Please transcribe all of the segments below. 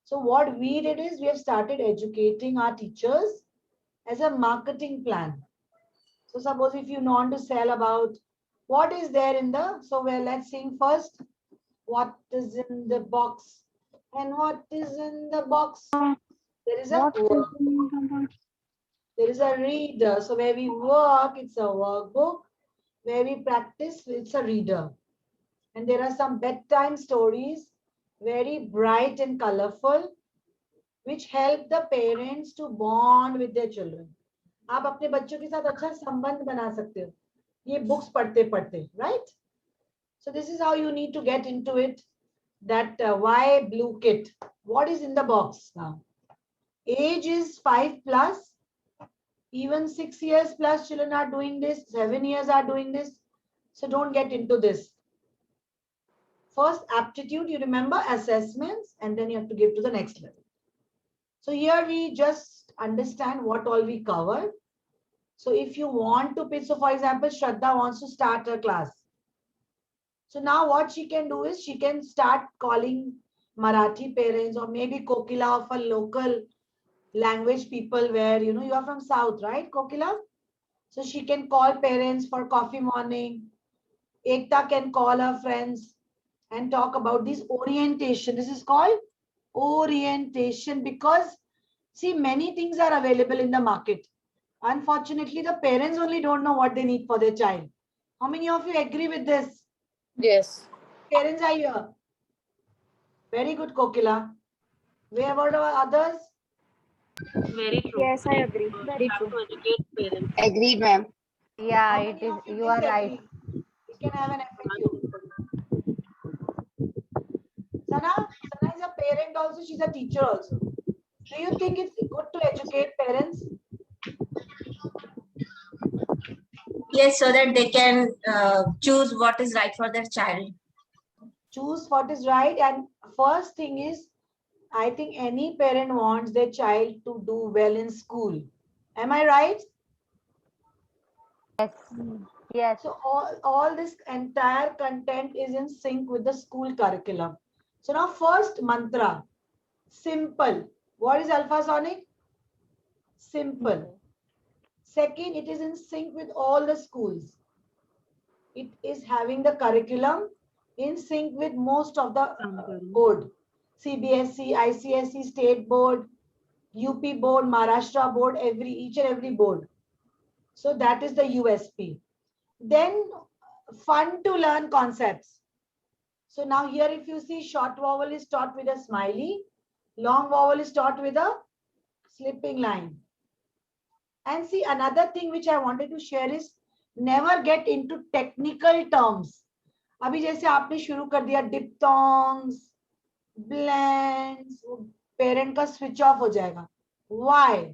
So what we did is we have started educating our teachers as a marketing plan. So suppose if you want to sell about what is there in the, so well, let's sing first. What is in the box? And what is in the box? There is a What is workbook. in the box? There is a reader. So where we work, it's a workbook. Where we practice, it's a reader. And there are some bedtime stories, very bright and colorful, which help the parents to bond with their children. आप अपने बच्चों के साथ अच्छा संबंध बना सकते हो ये books पढ़ते पढ़ते, right? So this is how you need to get into it. That why blue kit? What is in the box now? Age is 5 plus. Even 6 years plus children are doing this. 7 years are doing this. So don't get into this. First aptitude, you remember assessments, and then you have to give to the next level. So here we just understand what all we covered. So if you want to pitch, so for example, Shraddha wants to start her class. So now what she can do is she can start calling Marathi parents or maybe Kokila of a local language people where, you know, you are from South, right, Kokila? So she can call parents for coffee morning. Ekta can call her friends and talk about this orientation. This is called orientation because see, many things are available in the market. Unfortunately, the parents only don't know what they need for their child. How many of you agree with this? Yes. Parents are here. Very good, Kokila. Where about others? Very true. Yes, I agree. We Very have true. to educate parents. Agreed, ma'am. Yeah, How it many is. of you You are right. disagree? We can have an FAQ. Sana is a parent also. She's a teacher also. Do you think it's good to educate parents? Yes, so that they can choose what is right for their child. Choose what is right. And first thing is, I think any parent wants their child to do well in school. Am I right? Yes. Yes. So all this entire content is in sync with the school curriculum. So now first mantra, simple. What is alphasonic? Simple. Second, it is in sync with all the schools. It is having the curriculum in sync with most of the board. CBSE, ICSE, State Board, UP Board, Maharashtra Board, each and every board. So that is the USP. Then fun to learn concepts. So now here if you see short vowel is taught with a smiley, long vowel is taught with a slipping line. And see another thing which I wanted to share is never get into technical terms. अभी जैसे आपने शुरू कर दिया diphthongs, blends, parent का switch off हो जाएगा. Why?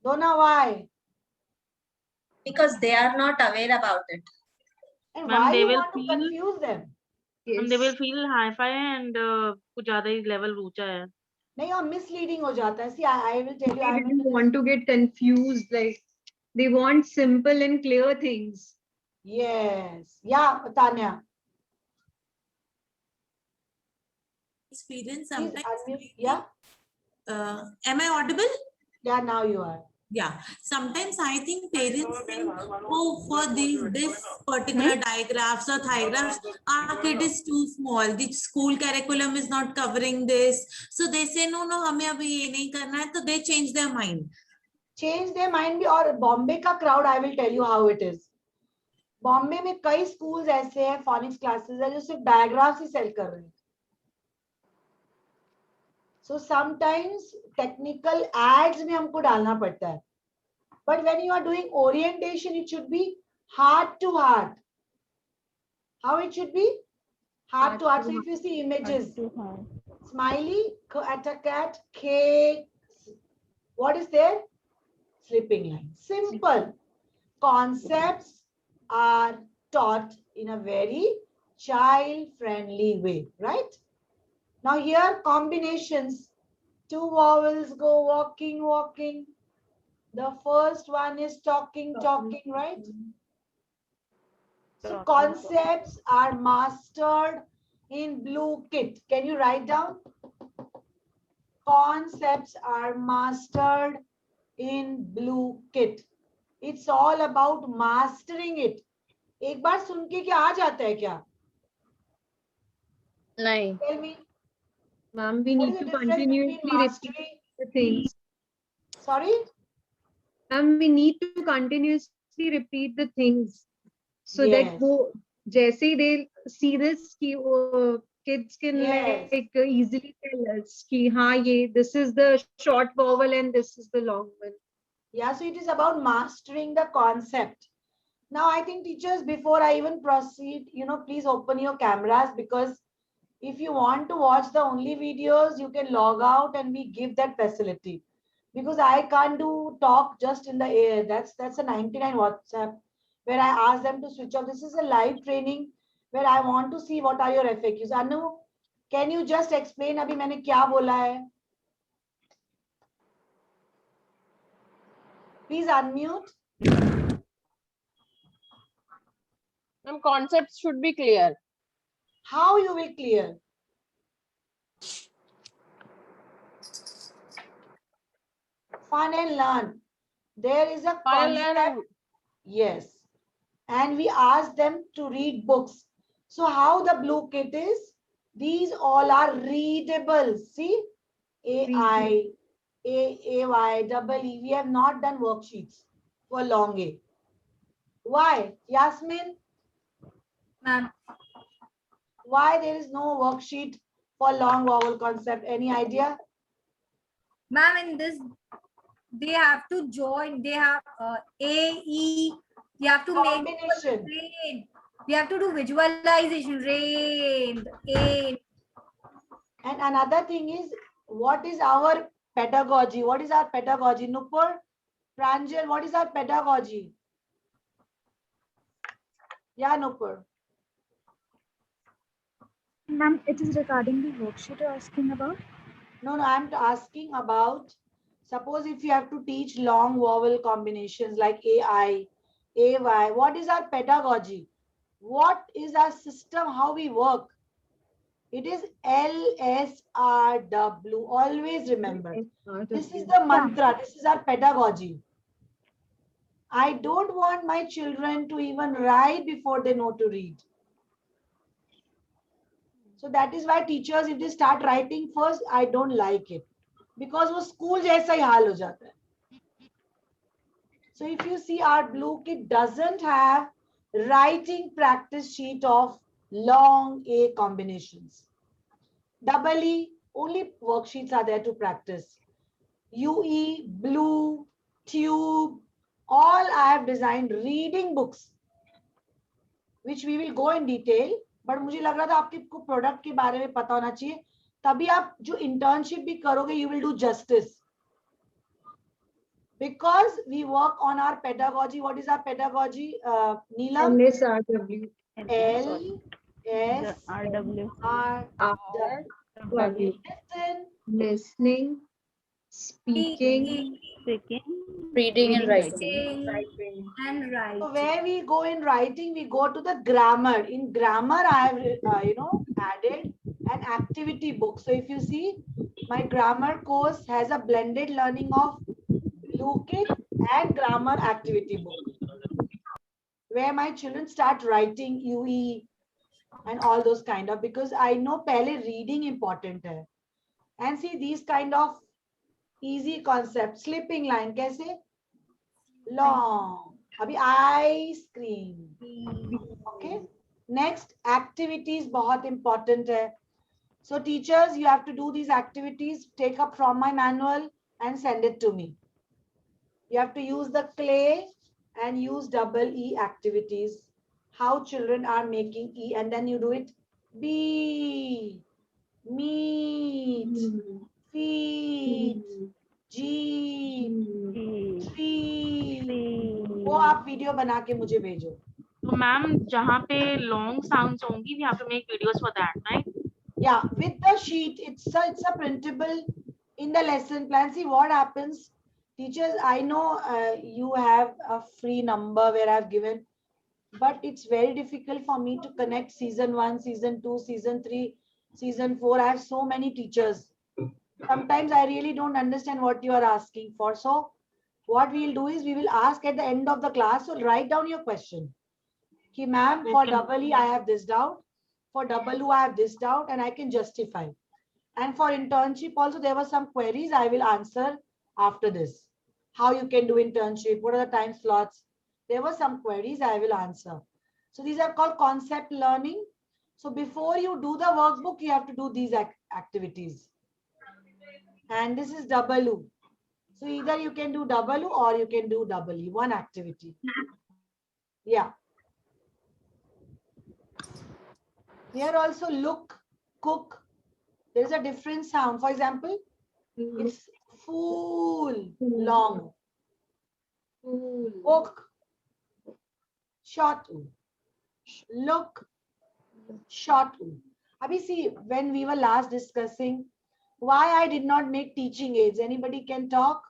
Don't know why. Because they are not aware about it. And Ma'am, why they you will want to feel- confuse them? And they will feel hi-fi and कुछ ज़्यादा ही level ऊंचा है. नहीं और misleading हो जाता है. See, I will tell you. They didn't want to get confused. Like they want simple and clear things. Yes. Yeah, Tanya. Experience Please sometimes. unmute. Yeah. Am I audible? Yeah, now you are. Yeah. Sometimes I think parents think, oh, for this particular digraphs or thigraphs, our kid is too small. The school curriculum is not covering this. So they say, no, हमें अभी ये नहीं करना है. So they change their mind. Change their mind भी और बॉम्बे का crowd, I will tell you how it is. Bombay में कई schools ऐसे हैं, phonics classes है जो सिर्फ diagrams ही sell कर रहे हैं. So sometimes technical ads में हमको डालना पड़ता है. But when you are doing orientation, it should be heart to heart. How it should be? Heart to heart. So if you see images, smiley, at a cat, cake, what is there? Slipping line. Simple. Concepts are taught in a very child-friendly way, right? Now here combinations. Two vowels go walking, walking. The first one is talking, talking, right? So concepts are mastered in blue kit. Can you write down? concepts are mastered in Blue Kit. It's all about mastering it. एक बार सुन के क्या आ जाता है क्या? नहीं. Tell me. Ma'am, we What need is the to difference continuously between repeat mastery? the things. Sorry? Ma'am, we need to continuously repeat the things so Yes. that wo, जैसे they see this, कि kids can Yes. like easily tell us कि हाँ ये this is the short vowel and this is the long one. Yeah, so it is about mastering the concept. Now, I think teachers, before I even proceed, please open your cameras, because if you want to watch the only videos, you can log out and we give that facility. Because I can't do talk just in the air. That's a 99 WhatsApp where I ask them to switch off. This is a live training where I want to see what are your FAQs. Anu, can you just explain अभी मैंने क्या बोला है? Please unmute. Some concepts should be clear. How you will clear? Fun and learn. There is a Fun and concept. learn. Yes. And we ask them to read books. So how the Blue Kit is? These all are readable. See? AI, AY, double E. We have not done worksheets for long A. Why? Yasmin? Ma'am. Why there is no worksheet for long vowel concept? Any idea? Ma'am, in this, they have to join, they have A, E, you have to make Combination. rain. We have to do visualization, rain, A. And another thing is, what is our pedagogy? What is our pedagogy? Nupur, Pranjal, what is our pedagogy? Yeah, Nupur. Ma'am, it is regarding the worksheet you're asking about? No, I'm asking about, suppose if you have to teach long vowel combinations like AI, AY, what is our pedagogy? What is our system, how we work? It is LSRW. Always remember. This is the mantra. This is our pedagogy. I don't want my children to even write before they know to read. So that is why teachers, if they start writing first, I don't like it. Because वो school जैसा ही हाल हो जाता है. So if you see, our Blue Kit doesn't have writing practice sheet of long A combinations. Double E, only worksheets are there to practice. UE, Blue, Tube, all I have designed reading books, which we will go in detail. But मुझे लग रहा था आपको product के बारे में पता होना चाहिए. तभी आप जो internship भी करोगे, you will do justice. Because we work on our pedagogy. What is our pedagogy, Neelam? LSRW. LSRW. Listening, speaking, Reading and writing. And writing. So where we go in writing, we go to the grammar. In grammar, I have added an activity book. So if you see, my grammar course has a blended learning of Blue Kit and grammar activity book, where my children start writing UE and all those kind of, because I know pehle reading important hai. And see these kind of easy concepts. Slipping line kaise? Long. Abhi ice cream. Okay. Next, activities bahut important hai. So teachers, you have to do these activities, take up from my manual and send it to me. You have to use the clay and use double E activities. How children are making E, and then you do it. B, meet, feet, G, tree. वो आप video बना के मुझे भेजो. तो ma'am जहाँ पे long sounds होंगी, we have to make videos for that, right? Yeah, with the sheet, it's a printable in the lesson plan. See what happens. Teachers, I know you have a free number where I've given, but it's very difficult for me to connect season 1, season 2, season 3, season 4. I have so many teachers. Sometimes I really don't understand what you are asking for. So what we'll do is we will ask at the end of the class. So write down your question. Ki ma'am, for Okay. double E I have this doubt. For double U I have this doubt and I can justify. And for internship also there were some queries I will answer after this. How you can do internship, what are the time slots? There were some queries I will answer. So these are called concept learning. So before you do the workbook, you have to do these activities. And this is double U. So either you can do double U or you can do double E, one activity. Yeah. Here also look, cook. There is a different sound. For example, it's full, long. Book, short, look, short. Abhi see, when we were last discussing why I did not make teaching aids, anybody can talk?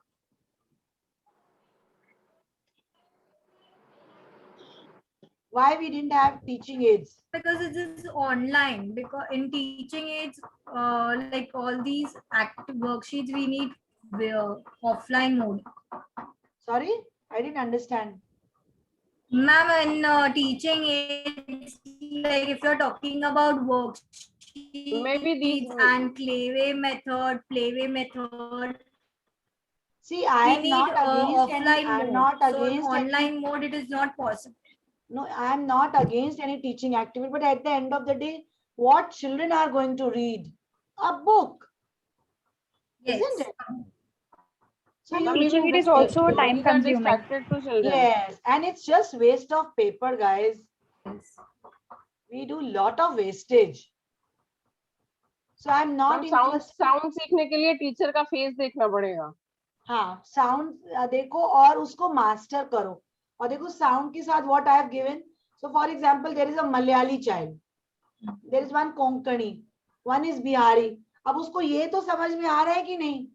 Why we didn't have teaching aids? Because it is online. Because in teaching aids, like all these active worksheets, we need offline mode. Sorry, I didn't understand. Ma'am, in teaching aids, like if you're talking about worksheets Maybe these- and playway method, See, I we am need not against any. offline I am mode. not So in against any. online mode, it is not possible. No, I am not against any teaching activity, but at the end of the day, what children are going to read? A book, Yes. isn't it? So And you teaching need it is to also These are time consuming. distracted to children. Yes, and it's just waste of paper, guys. We do lot of wastage. So I'm not Ma'am, interested. sound सीखने के लिए teacher का face देखना पड़ेगा. हाँ, sound देखो और उसको master करो. और देखो sound के साथ what I have given. So for example, there is a Malayali child. There is one Konkani. One is Bihari. अब उसको ये तो समझ में आ रहा है कि नहीं?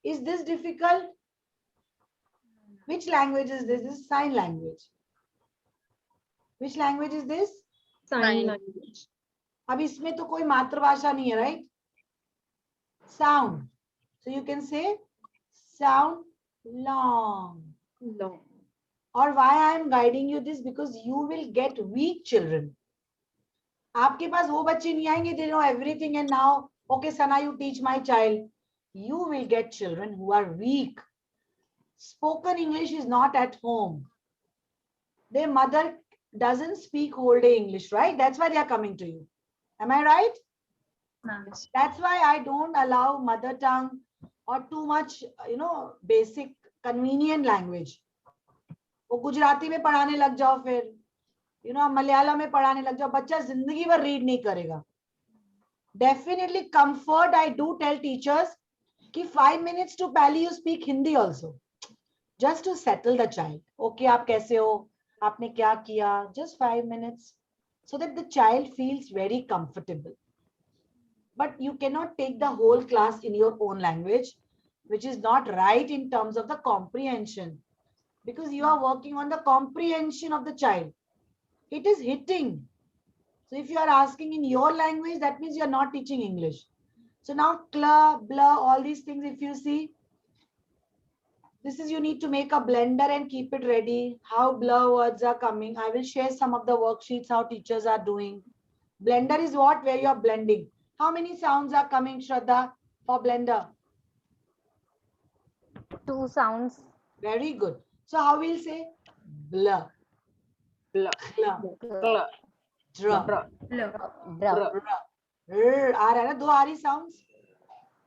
Is this difficult? Which language is this? This is sign language. Which language is this? Sign language. अब इसमें तो कोई मातृभाषा नहीं है, right? Sound. So you can say sound long. Long. Or why I am guiding you this? Because you will get weak children. आपके पास वो बच्चे नहीं आएंगे, they know everything and now, okay, Sana, you teach my child. You will get children who are weak. Spoken English is not at home. Their mother doesn't speak whole day English, right? That's why they are coming to you. Am I right? That's why I don't allow mother tongue or too much, basic convenient language. वो गुजराती में पढ़ाने लग जाओ फिर, मलयालम में पढ़ाने लग जाओ, बच्चा जिंदगी भर रीड नहीं करेगा. Definitely comfort, I do tell teachers कि 5 minutes to Pali you speak Hindi also. Just to settle the child. Okay, आप कैसे हो? आपने क्या किया? Just 5 minutes. So that the child feels very comfortable. But you cannot take the whole class in your own language, which is not right in terms of the comprehension. Because you are working on the comprehension of the child. It is hitting. So if you are asking in your language, that means you are not teaching English. So now cla, blah, all these things, if you see, this is you need to make a blender and keep it ready. How blur words are coming. I will share some of the worksheets, how teachers are doing. Blender is what? Where you are blending. How many sounds are coming, Shraddha, for blender? 2 sounds. Very good. So how we'll say? Blur. Blur. Blur. Dra. Dra. Dra. आ रहा है ना दो आ रही sounds?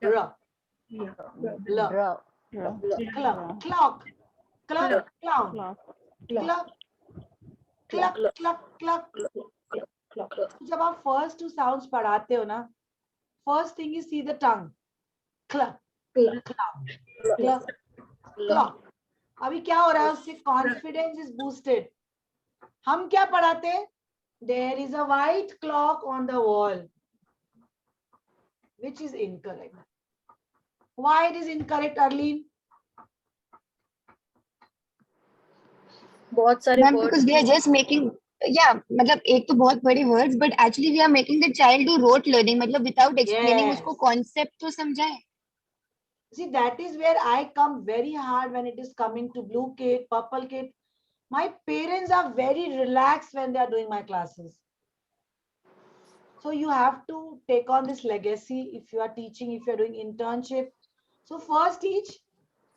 Blur. Blur. Dra. Cluck. Clock. Cluck. Clown. Cluck. Cluck. Cluck. Cluck. जब आप first two sounds पढ़ाते हो ना, first thing is see the tongue. Cluck. Cluck. Cluck. अभी क्या हो रहा है उससे confidence is boosted. हम क्या पढ़ाते हैं? There is a white clock on the wall, which is incorrect. Why it is incorrect, Arlene? Ma'am, because they are just making yeah, मतलब एक तो बहुत बड़े words, but actually we are making the child do rote learning, मतलब without explaining Yes. उसको concept तो समझाए. See, that is where I come very hard when it is coming to blue kit, purple kit. My parents are very relaxed when they are doing my classes. So you have to take on this legacy if you are teaching, if you are doing internship. So first teach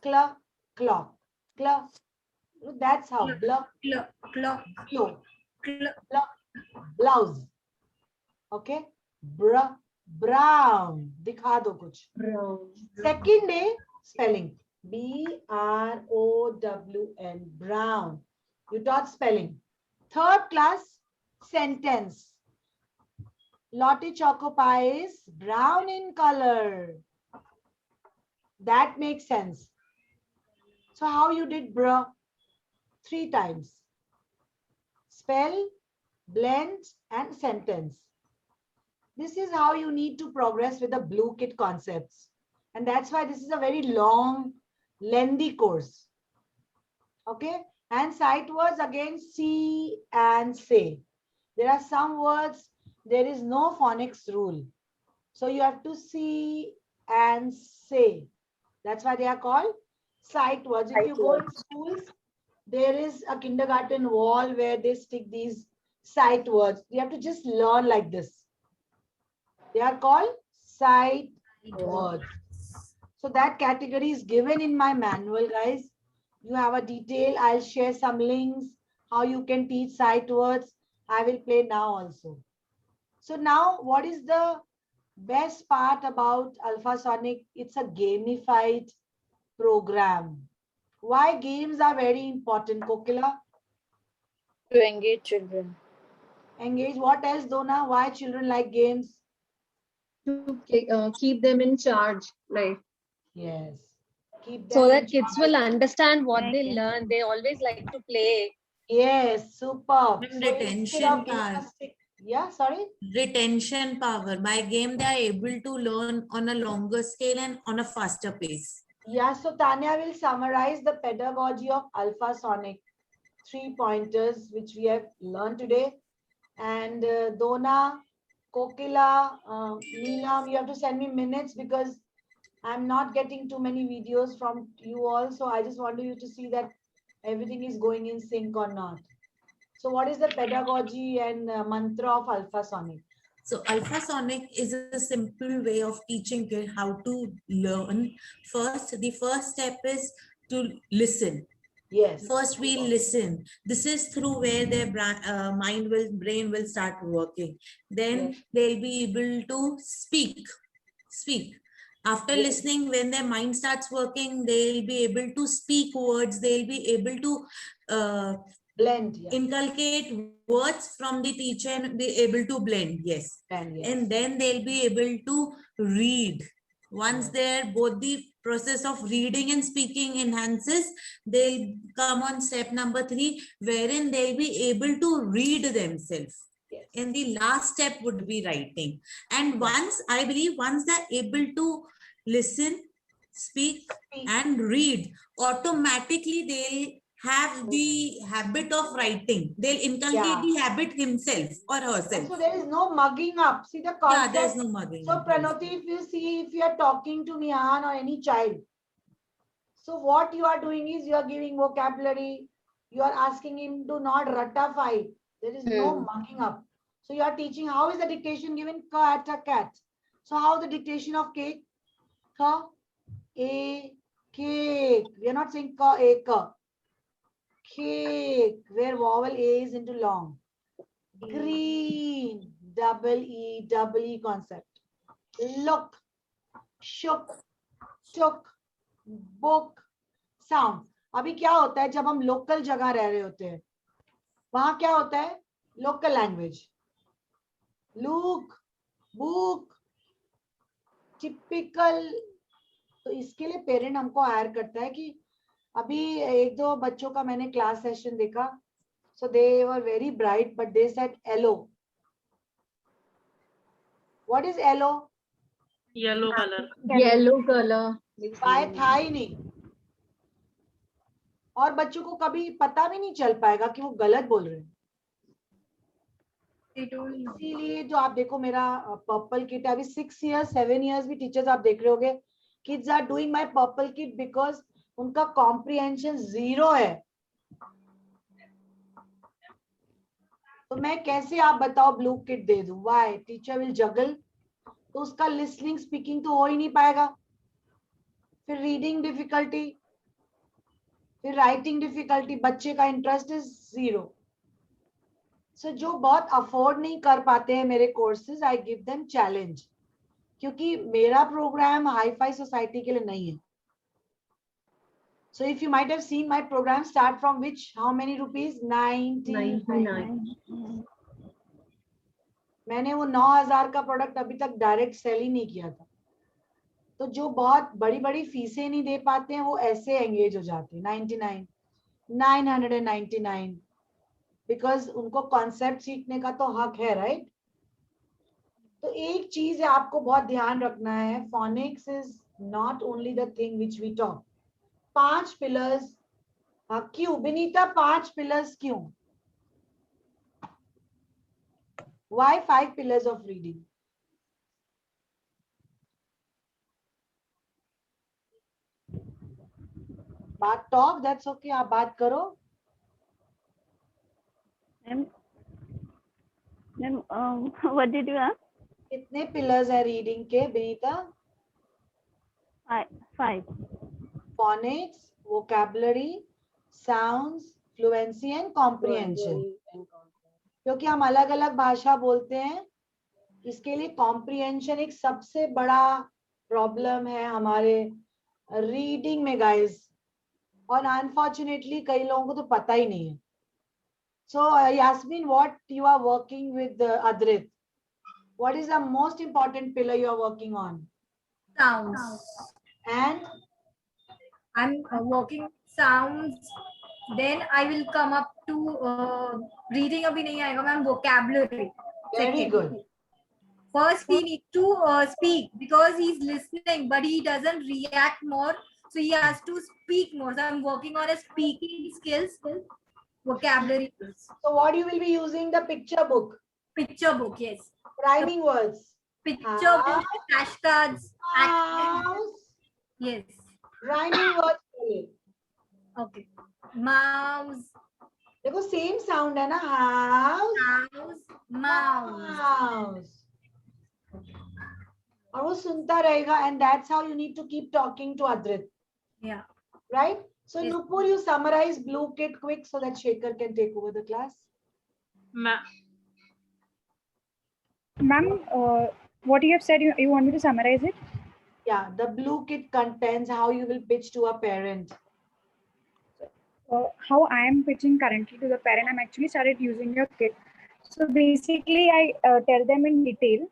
cla, clock, cla. That's how. Blah, Clock. blow, blah, blouse. Okay. Brown. दिखा दो कुछ. Brown. Second day, spelling. BROWN. Brown. You taught spelling. Third class, sentence. Lotte Choco Pie is brown in color. That makes sense. So how you did bra? 3 times. Spell, blend, and sentence. This is how you need to progress with the blue kit concepts. And that's why this is a very long, lengthy course. Okay. And sight words again, see and say. There are some words, there is no phonics rule. So you have to see and say. That's why they are called sight words. If you go in schools, there is a kindergarten wall where they stick these sight words. You have to just learn like this. They are called sight words. So that category is given in my manual, guys. You have a detail. I'll share some links, how you can teach sight words. I will play now also. So now what is the best part about Alphasonic? It's a gamified program. Why games are very important, Kokila? To engage children. Engage. What else, Dona? Why children like games? To keep them in charge, like. Yes. Keep them So in that kids charge. will understand what they Okay. learn. They always like to play. Yes, superb. And So instead retention of giving power. a stick, yeah, sorry. Retention power. By game, they are able to learn on a longer scale and on a faster pace. Yeah, so Tanya will summarize the pedagogy of Alphasonic, 3 pointers which we have learned today. And Dona, Kokila, Neelam, you have to send me minutes because I'm not getting too many videos from you all. So I just want you to see that everything is going in sync or not. So what is the pedagogy and mantra of Alphasonic? So Alphasonic is a simple way of teaching kids how to learn. First, the first step is to listen. Yes. First, we listen. This is through where their brain will start working. Then they'll be able to speak. After listening, when their mind starts working, they'll be able to speak words. They'll be able to blend, inculcate words from the teacher and be able to blend. Yes. And then they'll be able to read. Once both the process of reading and speaking enhances, they'll come on step number 3, wherein they'll be able to read themselves. And the last step would be writing. And once they're able to listen, speak, and read, automatically they'll have the habit of writing. They'll inculcate the habit himself or herself. So there is no mugging up. See the concept. Yeah, there's no mugging so up. Pranoti, if you are talking to Mihan or any child, so what you are doing is you are giving vocabulary. You are asking him to not ratify. There is no mugging up. So you are teaching how is the dictation given? Cat, a cat. So how the dictation of cake? Ka, a, cake. We are not saying ka, a, ka. Cake, where vowel A is into long. Green, double E concept. Look, shook, took, book, sound. अभी क्या होता है जब हम local जगह रह रहे होते हैं, वहां क्या होता है? Local language. Look, book, typical. तो इसके लिए पेरेंट हमको हायर करता है कि अभी 1-2 बच्चों का मैंने क्लास सेशन देखा. So they were very bright, but they said yellow. What is yellow? Yellow color. Yellow color. पाए था ही नहीं. और बच्चों को कभी पता भी नहीं चल पाएगा कि वो गलत बोल रहे हैं. They told me. इसीलिए जो आप देखो मेरा पर्पल किट अभी 6 years 7 years भी टीचर्स आप देख रहे होगे, kids are doing my purple kit because उनका कॉम्प्रिहेंशन 0 है. तो मैं कैसे आप बताओ ब्लू किट दे दूं? व्हाई? टीचर विल जगल, तो उसका लिसनिंग स्पीकिंग तो हो ही नहीं पाएगा. फिर रीडिंग डिफिकल्टी, फिर राइटिंग डिफिकल्टी, बच्चे का इंटरेस्ट इज 0. सो जो बहुत अफोर्ड नहीं कर पाते हैं मेरे courses, I give them challenge, क्योंकि मेरा प्रोग्राम हाई फाई सोसाइटी के लिए नहीं है. So if you might have seen my program start from which, how many rupees? 99. मैंने वो 9,000 का प्रोडक्ट अभी तक डायरेक्ट सेल ही नहीं किया था. तो जो बहुत बड़ी बड़ी फीसें नहीं दे पाते हैं वो ऐसे एंगेज हो जाते हैं. 99, 999, बिकॉज उनको कॉन्सेप्ट सीखने का तो हक है, राइट? तो एक चीज आपको बहुत ध्यान रखना है, phonics is not only the thing which we talk. 5 pillars. क्यों विनीता 5 पिलर्स क्यों? Why 5 pillars of reading? बात टॉक, दैट्स ओके, आप बात करो. Ma'am what did you ask? कितने पिलर्स है रीडिंग के Vinita? 5. Phonics, vocabulary, sounds, fluency and comprehension. क्योंकि हम अलग अलग भाषा बोलते हैं, इसके लिए कॉम्प्रिहेंशन एक सबसे बड़ा प्रॉब्लम है हमारे रीडिंग में गाइस, और अनफॉर्चुनेटली कई लोगों को तो पता ही नहीं है. So Yasmeen, what you are working with Adrit? What is the most important pillar you are working on? Sounds. And I'm working sounds. Then I will come up to reading. अभी नहीं आएगा ma'am. Vocabulary. very Second. good. First, he needs to speak because he's listening, but he doesn't react more. So he has to speak more. So I'm working on his speaking skills, vocabulary skills. So what you will be using? The picture book. Picture book, yes. Rhyming words. Picture book, flashcards, House. yes. Rhyming words. बोले. Okay. Mouse, देखो same sound है ना. House. mouse, mouse. House. और वो सुनता रहेगा, and that's how you need to keep talking to Adrit, Yeah. right? So Yes. Nupur, you summarize Blue Kit quick so that Shekhar can take over the class. Ma'am, what you have said, you want me to summarize it? Yeah, the Blue Kit contains how you will pitch to a parent. How I am pitching currently to the parent, I'm actually started using your kit. So basically, I tell them in detail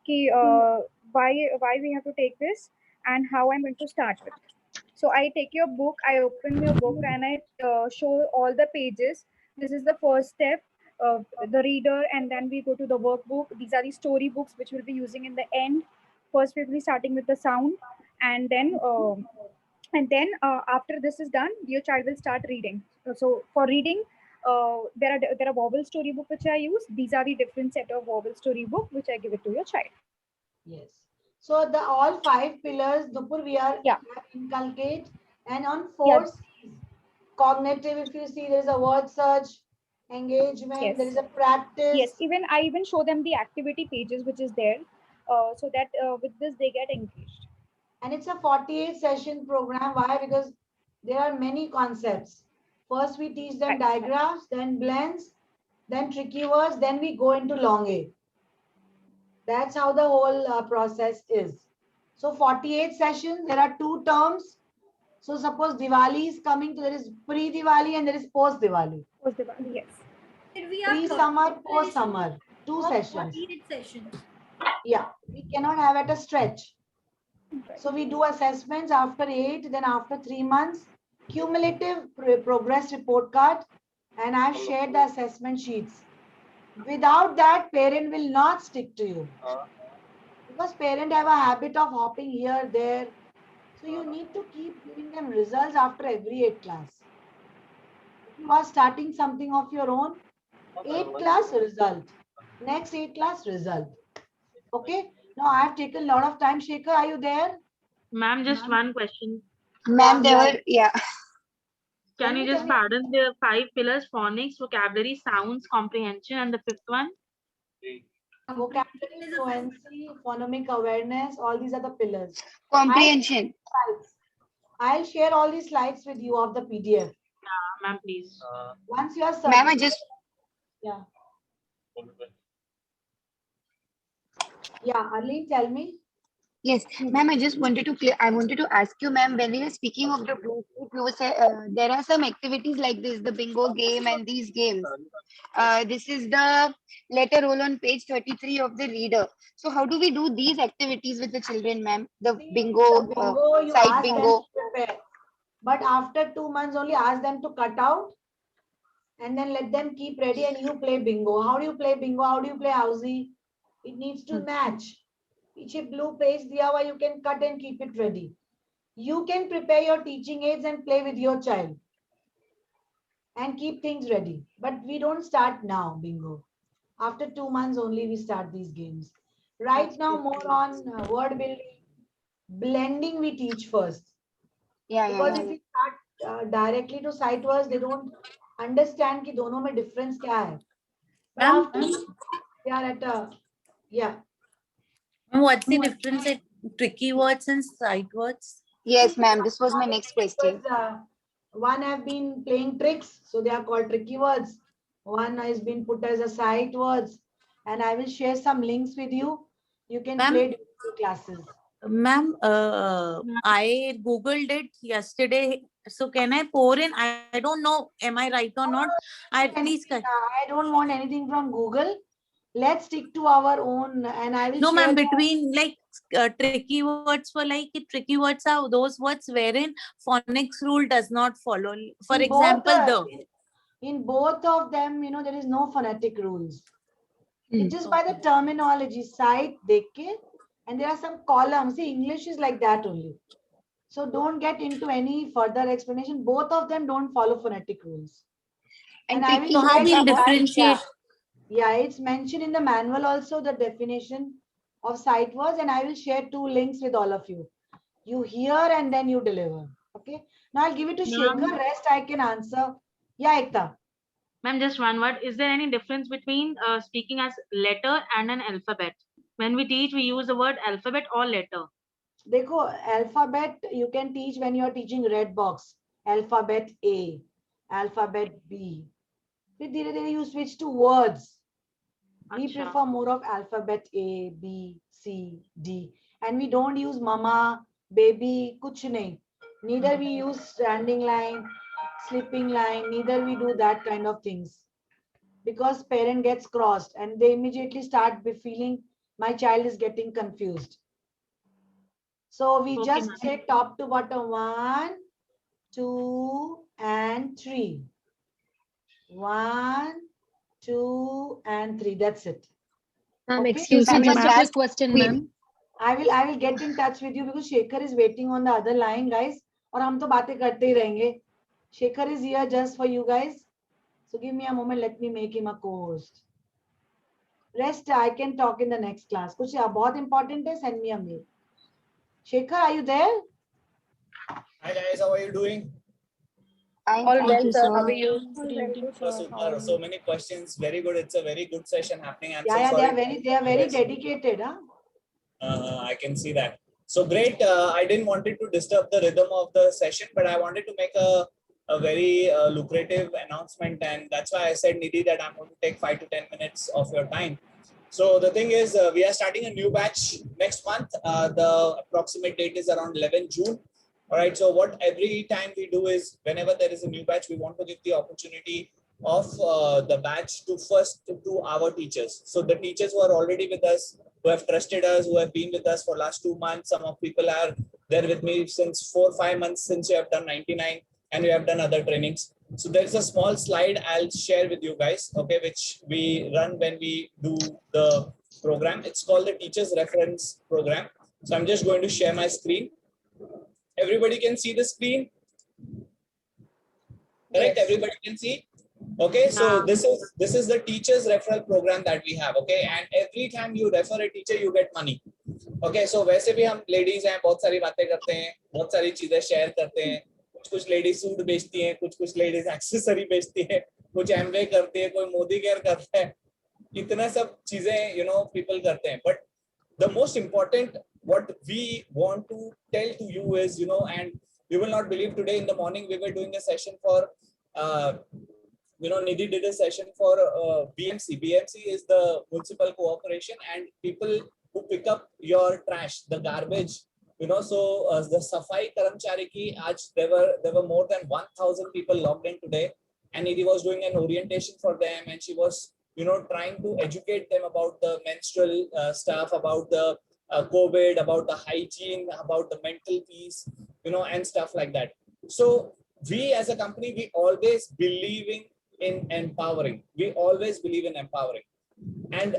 ki, why we have to take this and how I'm going to start with it. So I take your book, I open your book and I show all the pages. This is the first step, the reader, and then we go to the workbook. These are the story books which we'll be using in the end. First, we'll be starting with the sound, and then after this is done, your child will start reading. So for reading, there are vowel story book which I use. These are the different set of vowel story book which I give it to your child. Yes. So the all 5 pillars, Nupur, we are inculcate, and on 4 C's, cognitive. If you see, there is a word search, engagement. Yes. There is a practice. Yes. I even show them the activity pages which is there, so that with this they get engaged. And it's a 48 session program. Why? Because there are many concepts. First, we teach them digraphs, then blends, then tricky words, then we go into long A. That's how the whole process is. So 48 sessions, there are 2 terms. So suppose Diwali is coming, so there is pre-Diwali and there is post-Diwali. Post-Diwali, yes. We have Pre-summer, post-summer, 2 sessions. 48 sessions. Yeah, we cannot have at a stretch. So we do assessments after 8, then after 3 months, cumulative progress report card, and I've shared the assessment sheets. Without that, parent will not stick to you. Because parents have a habit of hopping here, there. So you need to keep giving them results after every 8 class. If you are starting something of your own, 8 class result. Next 8th class result. Okay. Now I have taken a lot of time. Shekhar, are you there? Ma'am, just one question. Ma'am, there were, yeah. Tell Can you me, just pardon the 5 pillars: phonics, vocabulary, sounds, comprehension, and the 5th one? Vocabulary, fluency, phonemic awareness, all these are the pillars. Comprehension. I'll share all these slides with you of the PDF. Ma'am, please. Once you are Ma'am, I just, yeah. Yeah, Arlene, tell me. yes, ma'am, I just wanted to clear, I wanted to ask you, ma'am, when we were speaking of the blue sheet, you say there are some activities like this, the bingo game and these games. This is the letter roll on page 33 of the reader. So how do we do these activities with the children, ma'am? The bingo, Bingo, you side ask them bingo. to prepare. But after 2 months only ask them to cut out and then let them keep ready and you play bingo. How do you play bingo? How do you play housey? It needs to match. पीछे blue page दिया हुआ, you can cut and keep it ready. You can prepare your teaching aids and play with your child and keep things ready. But we don't start now bingo. After 2 months only we start these games. Right now more on word building, blending we teach first. Yeah, Because if we start directly to sight words, they don't understand कि दोनों में difference क्या है. But after they are at a, yeah. What's the difference at tricky words and sight words? Yes, ma'am. This was my next question. One have been playing tricks, so they are called tricky words. One has been put as a sight words, and I will share some links with you. You can play during your classes. Ma'am, I googled it yesterday. So can I pour in? I don't know. Am I right or not? I don't want anything from Google. Let's stick to our own, and I will. No, share ma'am. Between like tricky words for like tricky words are those words wherein phonics rule does not follow. For example, in both of them, you know, there is no phonetic rules. It's just by the terminology, sight, dekhe, and there are some columns. See, English is like that only. So don't get into any further explanation. Both of them don't follow phonetic rules. And I will how we'll differentiate? Yeah, it's mentioned in the manual also, the definition of sight words, and I will share 2 links with all of you. You hear and then you deliver. Okay. Now I'll give it to Shekhar. Rest I can answer. Yeah, Ekta. Ma'am, just one word. Is there any difference between speaking as letter and an alphabet? When we teach, we use the word alphabet or letter. Dekho, alphabet you can teach when you are teaching red box. Alphabet A, alphabet B. Then you switch to words. We prefer more of alphabet A, B, C, D. And we don't use mama, baby, kuch nahi. Neither we use standing line, sleeping line. Neither we do that kind of things. Because parent gets crossed and they immediately start feeling my child is getting confused. So we just say top to bottom 1, 2, and 3. 1, 2, and 3. That's it. Ma'am, excuse me, just a quick question, ma'am. I will get in touch with you because Shekhar is waiting on the other line, guys. और हम तो बातें करते ही रहेंगे. Shekhar is here just for you guys. So give me a moment. Let me make him a co-host. Rest I can talk in the next class. कुछ बहुत important है. Send me a mail. Shekhar, are you there? Hi guys, how are you doing? All well, sir. How are you? So many questions. Very good. It's a very good session happening. Yeah, they are very dedicated, huh? I can see that. So great. I didn't wanted to disturb the rhythm of the session, but I wanted to make a very lucrative announcement, and that's why I said, Nidhi, that I'm going to take 5 to 10 minutes of your time. So the thing is, we are starting a new batch next month. The approximate date is around 11 June. All right. So what every time we do is, whenever there is a new batch, we want to give the opportunity of the batch to first to our teachers. So the teachers who are already with us, who have trusted us, who have been with us for last 2 months. Some of people are there with me since 4 or 5 months, since you have done 99 and you have done other trainings. So there's a small slide I'll share with you guys, okay, which we run when we do the program. It's called the Teachers Reference Program. So I'm just going to share my screen. Everybody can see the screen? Correct? Yes. Everybody can see? Okay, so Yeah. this is the teachers referral program that we have. Okay, and every time you refer a teacher, you get money. Okay, so वैसे भी हम ladies हैं, बहुत सारी बातें करते हैं, बहुत सारी चीजें share करते हैं. कुछ ladies सूट बेचती हैं, कुछ ladies accessory बेचती हैं, कुछ Amway करती है, कोई मोदी केयर करता है. इतना सब चीजें people करते हैं. But the most important what we want to tell to you is and you will not believe, today in the morning we were doing a session for Nidhi did a session for BMC. BMC is the municipal cooperation, and people who pick up your trash, the garbage, so the Safai Karamchari ki, there were more than 1,000 people logged in today, and Nidhi was doing an orientation for them, and she was trying to educate them about the menstrual stuff, about the COVID, about the hygiene, about the mental peace, and stuff like that. So we as a company, we always believe in empowering. We always believe in empowering. And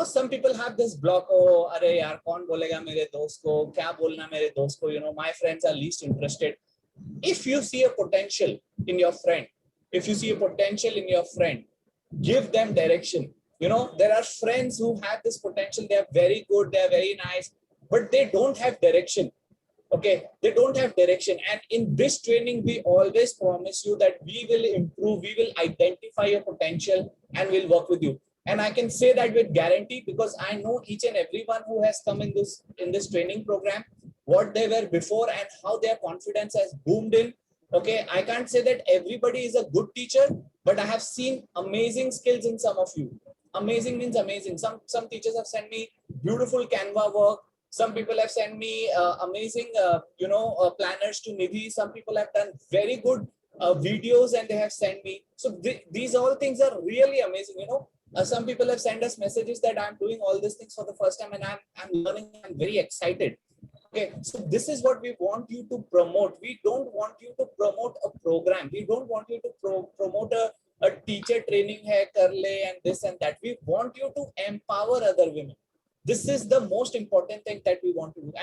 some people have this block, oh, are yaar, kaun bolega mere dost ko, kya bolna mere dost ko, my friends are least interested. If you see a potential in your friend, give them direction. There are friends who have this potential, they are very good, they are very nice, but they don't have direction. Okay, they don't have direction. And in this training, we always promise you that we will improve, we will identify your potential, and we'll work with you. And I can say that with guarantee, because I know each and everyone who has come in this training program, what they were before and how their confidence has boomed in. Okay, I can't say that everybody is a good teacher, but I have seen amazing skills in some of you. Amazing means amazing. Some teachers have sent me beautiful Canva work. Some people have sent me amazing, planners to Nidhi. Some people have done very good videos and they have sent me. So these all things are really amazing. Some people have sent us messages that I'm doing all these things for the first time and I'm learning. I'm very excited. Okay, so this is what we want you to promote. We don't want you to promote a program. We don't want you to promote a teacher training hai, kar le, and this and that. We want you to empower other women. This is the most important thing that we want to do.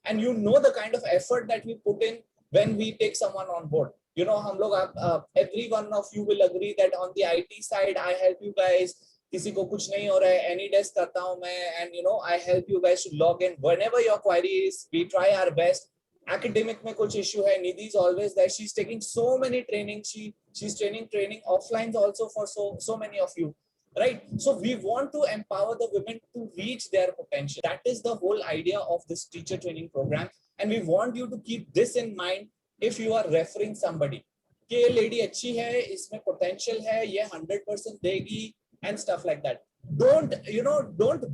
And the kind of effort that we put in when we take someone on board. Every one of you will agree that on the IT side, I help you guys. किसी को कुछ नहीं हो रहा है, any desk करता हूँ मैं, and I help you guys to log in whenever your query is. We try our best. Academic में कुछ issue है, Nidhi is always there. She's taking so many trainings. She's training offline also for so many of you, right? So we want to empower the women to reach their potential. That is the whole idea of this teacher training program, and we want you to keep this in mind if you are referring somebody. कि ये lady अच्छी है, इसमें potential है, ये 100% देगी, and stuff like that. Don't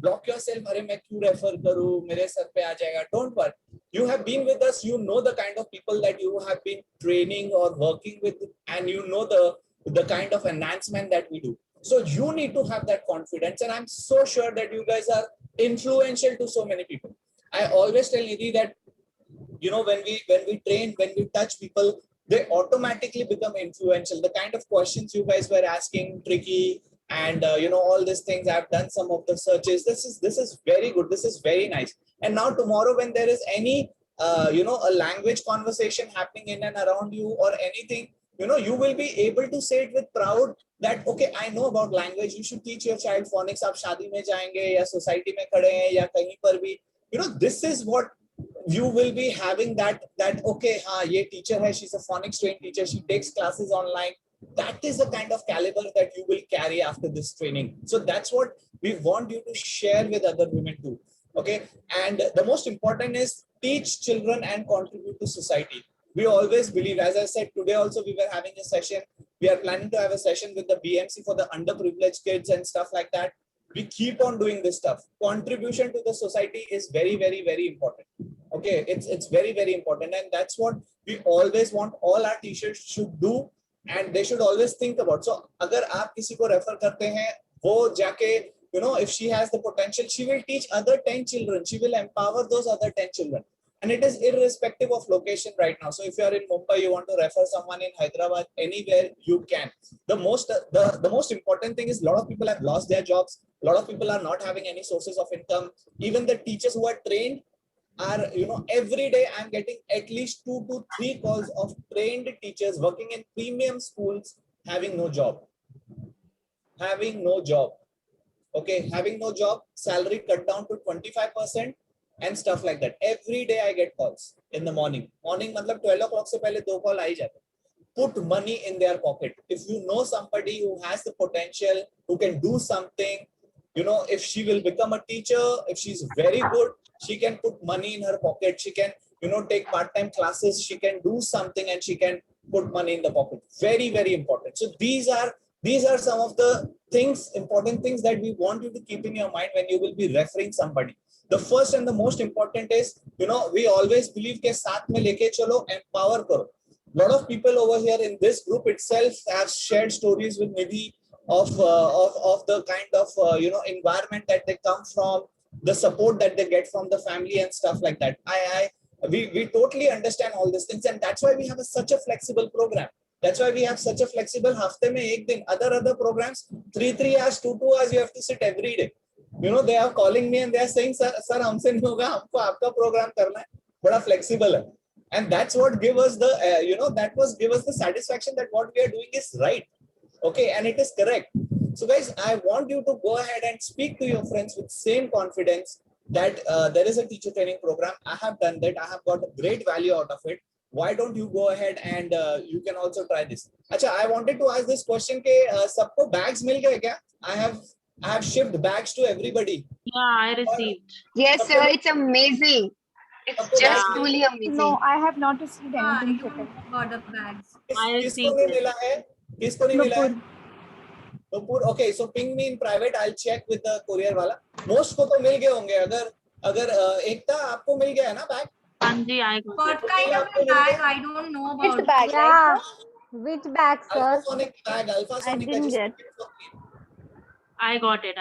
block yourself. अरे मैं क्यों refer करूँ, मेरे सर पे आ जाएगा. Don't worry. You have been with us. You know the kind of people that you have been training or working with, and the kind of enhancement that we do. So you need to have that confidence, and I'm so sure that you guys are influential to so many people. I always tell Nidhi that when we train, when we touch people, they automatically become influential. The kind of questions you guys were asking, tricky, and all these things, I've done some of the searches. This is very good. This is very nice. And now tomorrow, when there is any a language conversation happening in and around you or anything, you will be able to say it with proud that, okay, I know about language. You should teach your child phonics. आप शादी में जाएंगे या society में खड़े हैं या कहीं पर भी, this is what you will be having, that okay, हाँ, ये teacher है, she's a phonics trained teacher, she takes classes online. That is the kind of caliber that you will carry after this training. So that's what we want you to share with other women too. Okay, and the most important is teach children and contribute to society. We always believe, as I said, today also we were having a session. We are planning to have a session with the BMC for the underprivileged kids and stuff like that. We keep on doing this stuff. Contribution to the society is very, very, very important. Okay, it's very, very important, and that's what we always want all our teachers should do. And they should always think about. So, अगर आप किसी को refer करते हैं, वो जाके, if she has the potential, she will teach other 10 children. She will empower those other 10 children. And it is irrespective of location right now. So if you are in Mumbai, you want to refer someone in Hyderabad, anywhere you can. The most important thing is a lot of people have lost their jobs. A lot of people are not having any sources of income. Even the teachers who are trained are, every day I'm getting at least 2 to 3 calls of trained teachers working in premium schools having no job. having no job. Okay, having no job, salary cut down to 25% and stuff like that. Every day I get calls in the morning. Morning matlab 12 o'clock se pehle 2 call aa hi jate. Put money in their pocket. If you know somebody who has the potential, who can do something, you know, if she will become a teacher, if she's very good, she can put money in her pocket. She can, you know, take part-time classes. She can do something and she can put money in the pocket. Very, very important. So these are some of the things, important things that we want you to keep in your mind when you will be referring somebody. The first and the most important is, you know, we always believe ke saath mein leke chalo, empower karo. Lot of people over here in this group itself have shared stories with Nidhi of the kind of you know, environment that they come from, the support that they get from the family and stuff like that. We totally understand all these things, and that's why we have such a flexible program. That's why we have such a flexible hafte mein ek din. Other programs 3 hours, 2 hours you have to sit every day. You know, they are calling me and they are saying, sir हमसे नहीं होगा, हमको आपका program करना है, बड़ा flexible है. And that's what give us the you know, that was give us the satisfaction that what we are doing is right. Okay, and it is correct. So guys, I want you to go ahead and speak to your friends with same confidence that there is a teacher training program. I have done that. I have got a great value out of it. Why don't you go ahead and you can also try this. Acha, I wanted to ask this question ke sabko bags mil gaye kya? I have shipped bags to everybody. Yeah, I received. Yes, sir. It's amazing. It's just truly amazing. No, I have not received Ah, anything. you Chetan. got the bags. किसको नहीं मिला है? किसको नहीं मिला है? Nupur, okay, so ping me in private. I'll check with the courier वाला. Most को तो मिल गए होंगे. अगर एकता आपको मिल गया है ना बैग? हाँ जी, I got What kind of a bag? I don't know about. Which bag, Yeah. right, sir? Which bag, sir? Alphasonic bag, Alphasonic. I didn't get. I got it.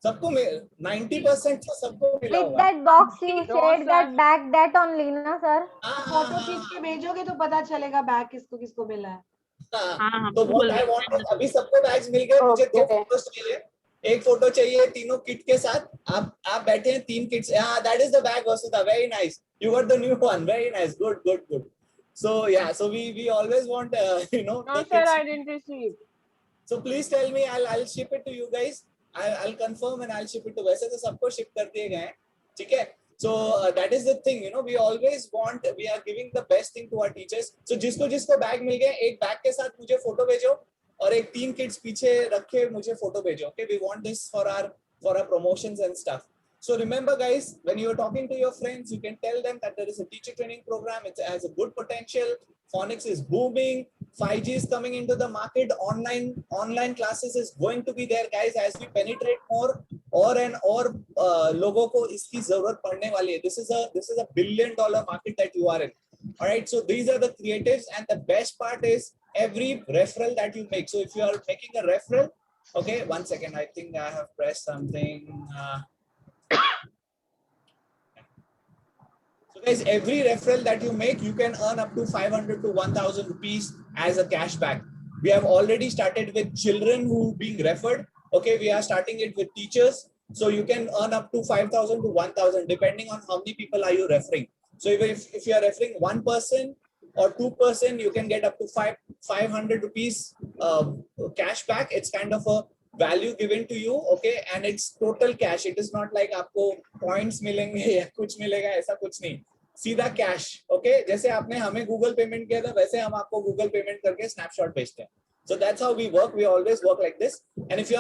सबको 90% तो सबको मिला With होगा. that box you No, shared sir. that bag, that only, na sir? Photo खींच के भेजोगे तो पता चलेगा बैग किसको किसको मिला है. हाँ, तो what I want is अभी सबको बैग्स मिल गए. मुझे 2 फोटोज चाहिए. एक फोटो चाहिए तीनों किट के साथ. आप बैठे हैं 3 किट्स. हाँ, that is the bag, Vasudha. Very nice. You got the new one. Very nice. Good. So yeah, so we always want you know. No, the sir, kids. I didn't receive. So please tell me. I'll ship it to you guys. I'll confirm and I'll ship it to. वैसे तो सबको ship कर दिए गए हैं. ठीक है. So that is the thing, you know, we always want, we are giving the best thing to our teachers. So जिसको बैग मिल गए, एक बैग के साथ मुझे फोटो भेजो और एक 3 किड्स पीछे रखे मुझे फोटो भेजो. Okay, we want this for our promotions and stuff. So remember guys, when you are talking to your friends, you can tell them that there is a teacher training program. It has a good potential. Phonics is booming. 5G is coming into the market. Online classes is going to be there, guys. As we penetrate more, और लोगों को इसकी जरूरत पड़ने वाली है. This is a $1 billion market that you are in. All right. So these are the creatives, and the best part is every referral that you make. So if you are making a referral, okay, 1 second. I think I have pressed something. So guys, every referral that you make, you can earn up to 500 to 1,000 rupees as a cashback. We have already started with children who being referred. Okay, we are starting it with teachers. So you can earn up to 5,000 to 1,000 depending on how many people are you referring. So if you are referring 1 person or 2 person, you can get up to 500 rupees cashback. It's kind of a value given to you, okay, and it's total cash. It is not like आपको points मिलेंगे या कुछ मिलेगा, ऐसा कुछ नहीं. सीधा cash, okay. जैसे आपने हमें Google payment किया था, वैसे हम आपको Google payment करके snapshot भेजते हैं. So that's how we work. We always work like this. And if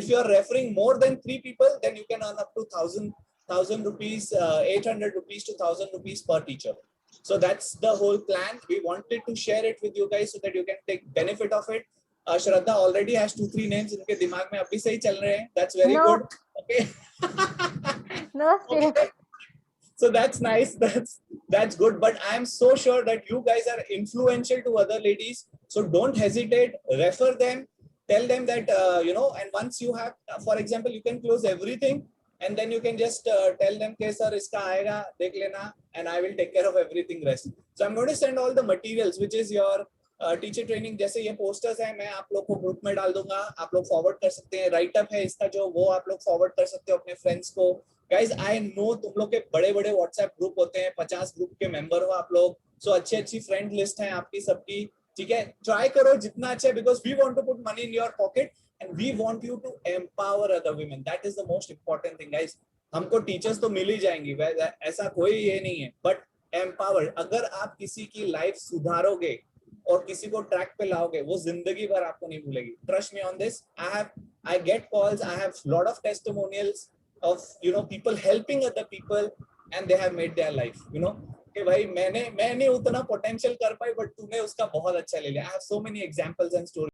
you are referring more than 3 people, then you can earn up to 1,000 rupees, 800 rupees to 1,000 rupees per teacher. So that's the whole plan. We wanted to share it with you guys so that you can take benefit of it. Shraddha already has 2-3 names इनके दिमाग में अभी से ही चल रहे हैं. That's very good. Okay. No, Okay. So that's nice. That's good. But I am so sure that you guys are influential to other ladies. So don't hesitate. Refer them. Tell them that you know. And once you have, for example, you can close everything, and then you can just tell them, "Okay, sir, iska aayega, dekh lena, and I will take care of everything rest." So I'm going to send all the materials, which is your teacher training. जैसे ये posters है, मैं आप लोग को group में डाल दूंगा. आप लोग फॉरवर्ड कर सकते हैं. राइट अप है इसका जो, वो आप लोग फॉरवर्ड कर सकते हो अपने फ्रेंड्स को. गाइज, आई नो तुम लोग के बड़े बड़े व्हाट्सएप ग्रुप होते हैं, 50 ग्रुप के मेंबर हो आप लोग. सो अच्छी फ्रेंड लिस्ट है आपकी सबकी. ठीक है, ट्राई करो जितना अच्छा, because we want to put money in your pocket and we want you to empower other women. That is the most important thing, guys. हमको टीचर्स तो मिल ही जाएंगी, ऐसा कोई ये नहीं है, बट एम्पावर, अगर आप किसी की लाइफ सुधारोगे और किसी को ट्रैक पे लाओगे, वो जिंदगी भर आपको नहीं भूलेगी. Trust me on this. I get calls, I have lot of testimonials of, you know, people helping other people and they have made their life, you know, कि भाई मैंने उतना पोटेंशियल कर पाई, बट तूने उसका बहुत अच्छा ले लिया. I have so many examples and stories.